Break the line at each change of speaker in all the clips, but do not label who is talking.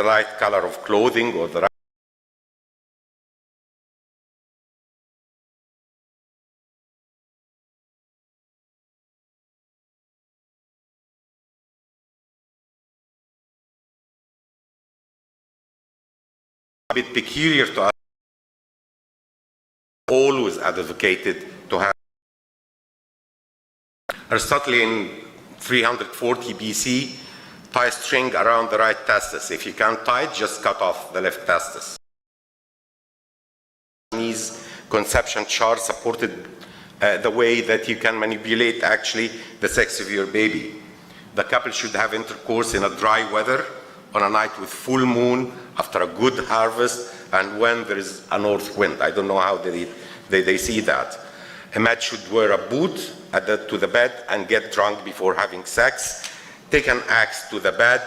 right color of clothing or the right a bit peculiar to us, always advocated to have. Aristotle in 340 BC tie a string around the right testis. If you can't tie it, just cut off the left testis. These conception charts supported the way that you can manipulate actually the sex of your baby. The couple should have intercourse in a dry weather, on a night with full moon, after a good harvest, and when there is a north wind. I don't know how they see that. A man should wear a boot to the bed and get drunk before having sex. Take an axe to the bed.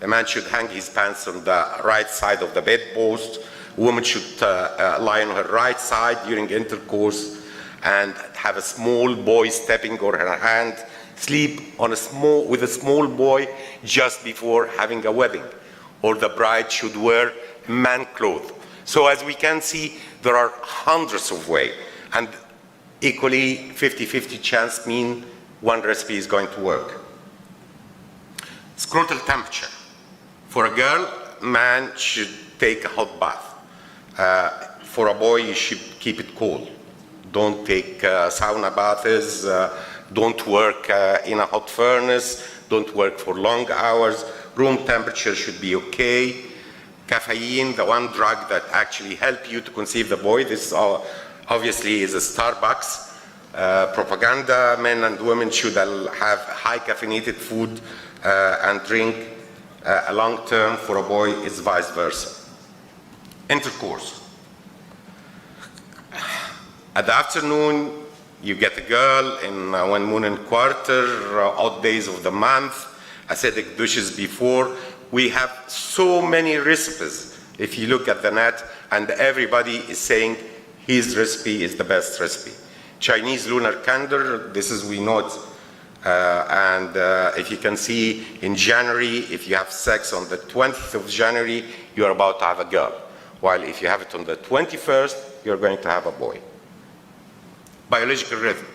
A man should hang his pants on the right side of the bedpost. A woman should lie on her right side during intercourse and have a small boy stepping on her hand. Sleep on with a small boy just before having a wedding. Or the bride should wear man clothes. So as we can see, there are hundreds of ways. And equally 50-50 chance mean one recipe is going to work. Scrotal temperature. For a girl, man should take a hot bath. For a boy, you should keep it cold. Don't take sauna baths. Don't work in a hot furnace. Don't work for long hours. Room temperature should be okay. Caffeine, the one drug that actually helps you to conceive the boy, this obviously is a Starbucks propaganda. Men and women should have high caffeinated food and drink. A long term for a boy is vice versa. Intercourse. At the afternoon, you get a girl in 1 moon and quarter, odd days of the month, acidic douches before. We have so many recipes if you look at the net, and everybody is saying his recipe is the best recipe. Chinese lunar calendar, this is, we know it, and if you can see in January, if you have sex on the 20th of January, you're about to have a girl. While if you have it on the 21st, you're going to have a boy. Biological rhythm.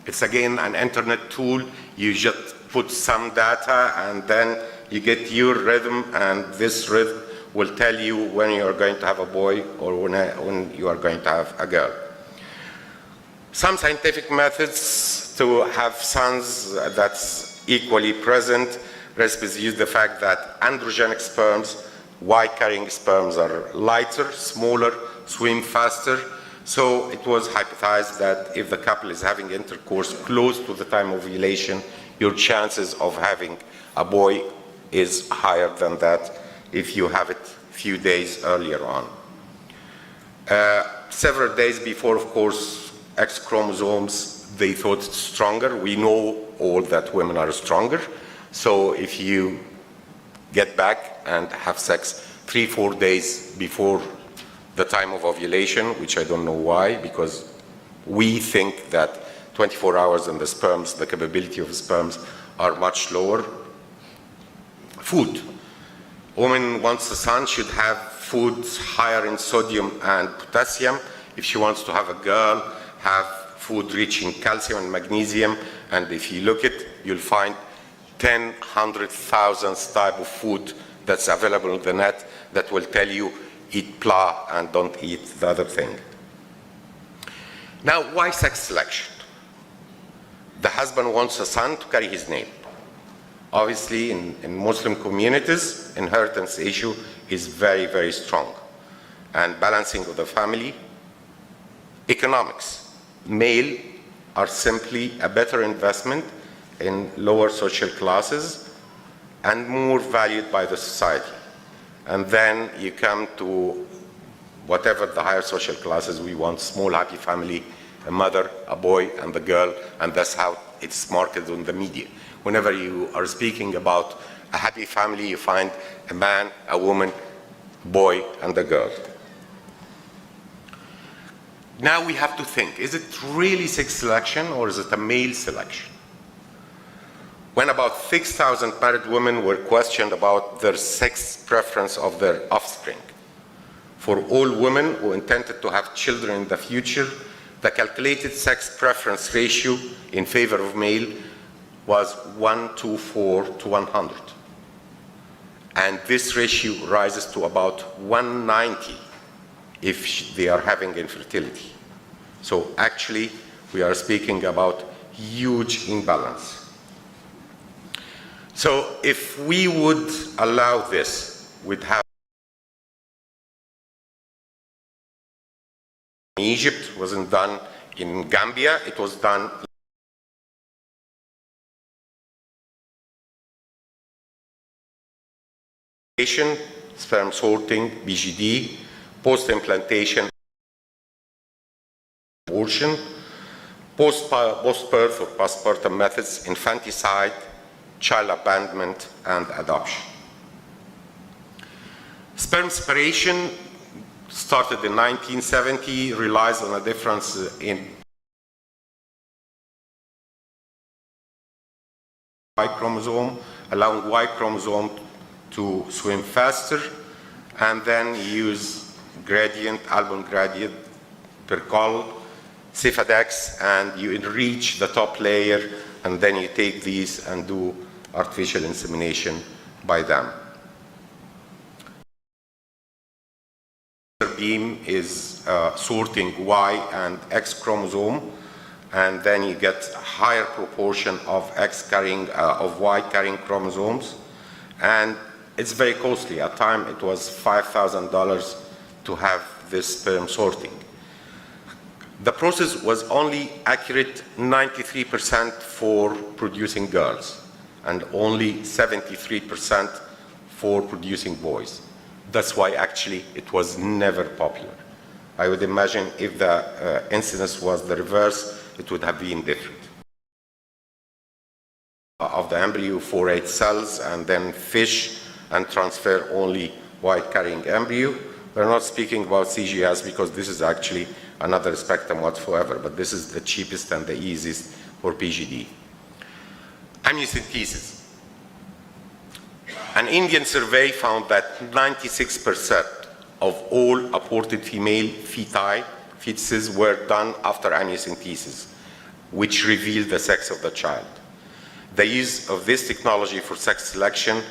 It's again an internet tool. You just put some data and then you get your rhythm, and this rhythm will tell you when you are going to have a boy or when you are going to have a girl. Some scientific methods to have sons that's equally present. Recipes use the fact that androgenic sperms, Y-carrying sperms are lighter, smaller, swim faster. So it was hypothesized that if the couple is having intercourse close to the time of ovulation, your chances of having a boy is higher than that if you have it a few days earlier on. Several days before, of course, X chromosomes, they thought it's stronger. We know all that women are stronger. So if you get back and have sex 3-4 days before the time of ovulation, which I don't know why, because we think that 24 hours in the sperms, the capability of sperms are much lower. Food. A woman wants a son, should have foods higher in sodium and potassium. If she wants to have a girl, have food rich in calcium and magnesium. And if you look at it, you'll find 100,000 type of food that's available on the net that will tell you eat plow and don't eat the other thing. Now, why sex selection? The husband wants a son to carry his name. Obviously, in Muslim communities, inheritance issue is very, very strong. And balancing of the family. Economics. Male are simply a better investment in lower social classes and more valued by the society. And then you come to whatever the higher social classes, we want small happy family, a mother, a boy, and the girl, and that's how it's marketed on the media. Whenever you are speaking about a happy family, you find a man, a woman, boy, and a girl. Now we have to think, is it really sex selection or is it a male selection? when about 6,000 married women were questioned about their sex preference of their offspring. For all women who intended to have children in the future, the calculated sex preference ratio in favor of male was 1:4 to 100. And this ratio rises to about 190 if they are having infertility. So actually, we are speaking about huge imbalance. So if we would allow this, we'd have in Egypt, wasn't done in Gambia, it was done sperm sorting, BGD, post-implantation, abortion, post-birth or postpartum methods, infanticide, child abandonment, and adoption. Sperm separation started in 1970, relies on a difference in Y chromosome, allowing Y chromosome to swim faster, and then use gradient, album gradient, Percol, Cefadex, and you enrich the top layer, and then you take these and do artificial insemination by them. Beam is sorting Y and X chromosome, and then you get a higher proportion of Y carrying chromosomes, and it's very costly. At the time, it was $5,000 to have this sperm sorting. The process was only accurate 93% for producing girls, and only 73% for producing boys. That's why actually it was never popular. I would imagine if the incidence was the reverse, it would have been different. Of the embryo, 4-8 cells, and then fish, and transfer only Y-carrying embryo. We're not speaking about CGS because this is actually another spectrum whatsoever, but this is the cheapest and the easiest for PGD. Amniocentesis. An Indian survey found that 96% of all aborted female fetuses were done after amniocentesis, which revealed the sex of the child. The use of this technology for sex selection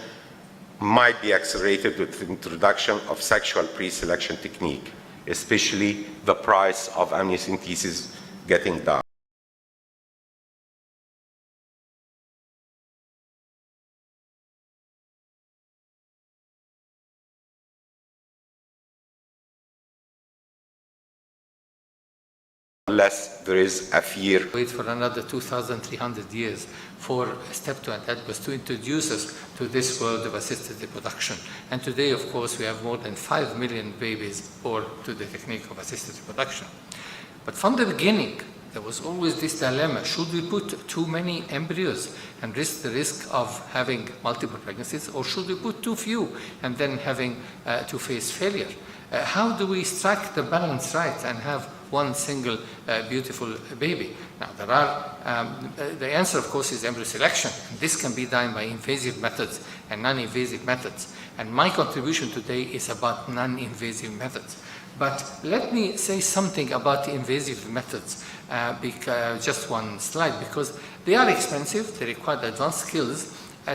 might be accelerated with the introduction of sexual pre-selection technique, especially the price of amniocentesis getting down. Unless there is a fear.
Wait for another 2,300 years for step 2 and Edbus to introduce us to this world of assisted reproduction. And today, of course, we have more than 5 million babies born to the technique of assisted reproduction. But from the beginning, there was always this dilemma: should we put too many embryos and risk the risk of having multiple pregnancies, or should we put too few and then having to face failure? How do we strike the balance right and have one single beautiful baby? Now, there are, the answer, of course, is embryo selection. And this can be done by invasive methods and non-invasive methods. And my contribution today is about non-invasive methods. But let me say something about the invasive methods, just one slide, because they are expensive, they require advanced skills,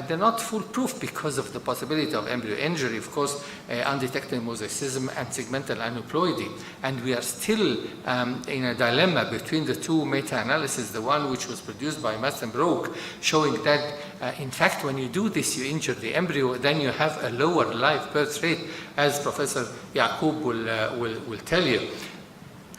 they're not foolproof because of the possibility of embryo injury, of course, undetected mosaicism and segmental aneuploidy. And we are still in a dilemma between the two meta-analyses, the one which was produced by Massenbroek, showing that, in fact, when you do this, you injure the embryo, then you have a lower live birth rate, as Professor Yaqub will tell you.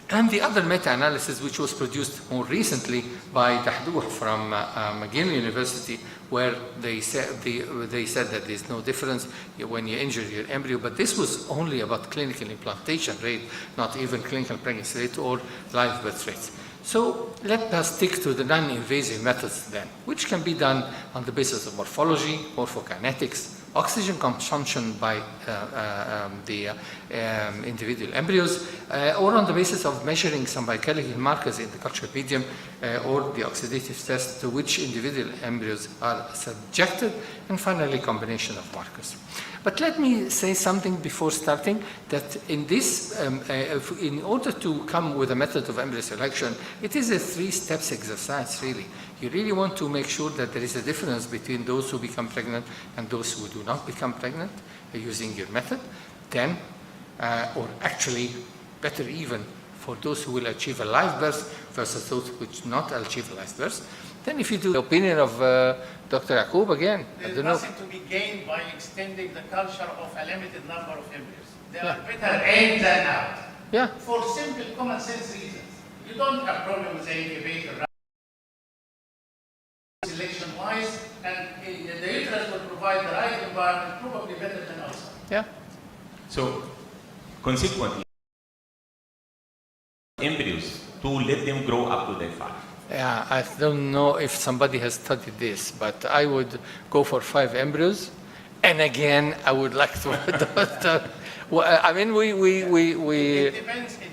And the other meta-analysis, which was produced more recently by Dahdouh from McGill University, where they said that there's no difference when you injure your embryo, but this was only about clinical implantation rate, not even clinical pregnancy rate or live birth rates. So let us stick to the non-invasive methods then, which can be done on the basis of morphology, morphokinetics, oxygen consumption by the individual embryos, or on the basis of measuring some biochemical markers in the culture medium, or the oxidative stress to which individual embryos are subjected, and finally combination of markers. But let me say something before starting, that in this, in order to come with a method of embryo selection, it is a 3-step exercise, really. You really want to make sure that there is a difference between those who become pregnant and those who do not become pregnant using your method. Then, or actually, better even, for those who will achieve a live birth versus those who do not achieve a live birth. Then if you do the opinion of Dr. Yaqub again,
there's nothing to be gained by extending the culture of a limited number of embryos. They are better in than out.
Yeah.
For simple common sense reasons. You don't have problem with the incubator selection-wise, and the uterus will provide the right environment, probably better than outside.
Yeah.
So, consequently, embryos to let them grow up to their 5.
Yeah, I don't know if somebody has studied this, but I would go for 5 embryos. And again, I would like to, I mean,
It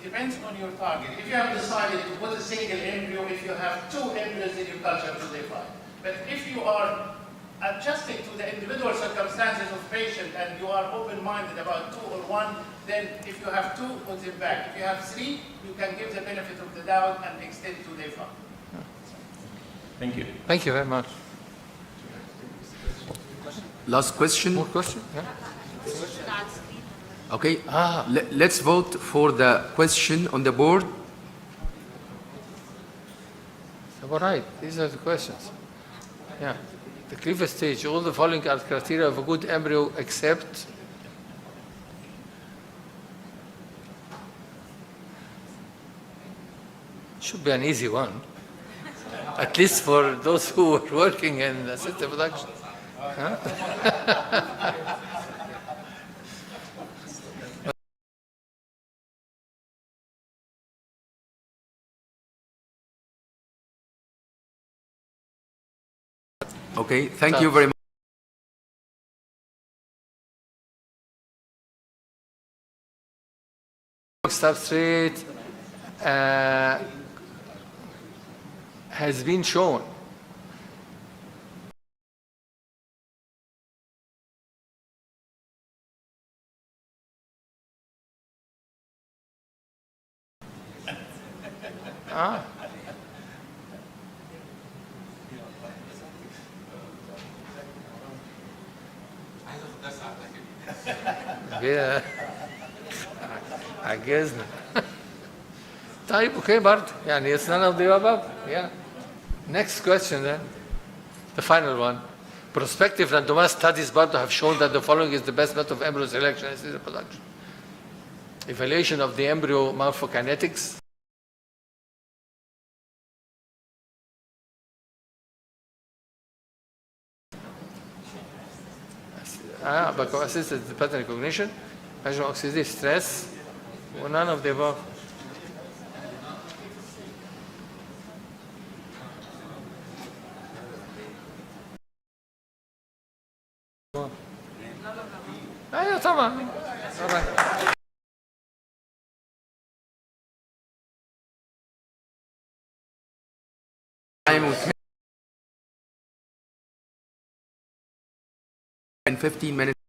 depends on your target. If you have decided to put a single embryo, if you have 2 embryos in your culture, to their 5. But if you are adjusting to the individual circumstances of patient and you are open-minded about 2 or 1, then if you have 2, put them back. If you have 3, you can give the benefit of the doubt and extend to their 5.
Thank you.
Thank you very much.
Last question.
More question? Yeah.
Okay. Let's vote for the question on the board.
All right, these are the questions. Yeah. The cleavage stage, all the following are criteria of a good embryo except should be an easy one. At least for those who are working in assisted production. Huh?
Okay, thank you very much.
Substrate has been shown. Yeah. عجزنا. طيب اوكي برضه يعني it's none of the above. Yeah. Next question then. The final one. Prospective randomized studies برضه have shown that the following is the best method of embryo selection and assisted reproduction. Evaluation of the embryo morphokinetics. But assisted pattern recognition, measure oxidative stress, or none of the above. ايوه طبعا.
Time with 15 minutes.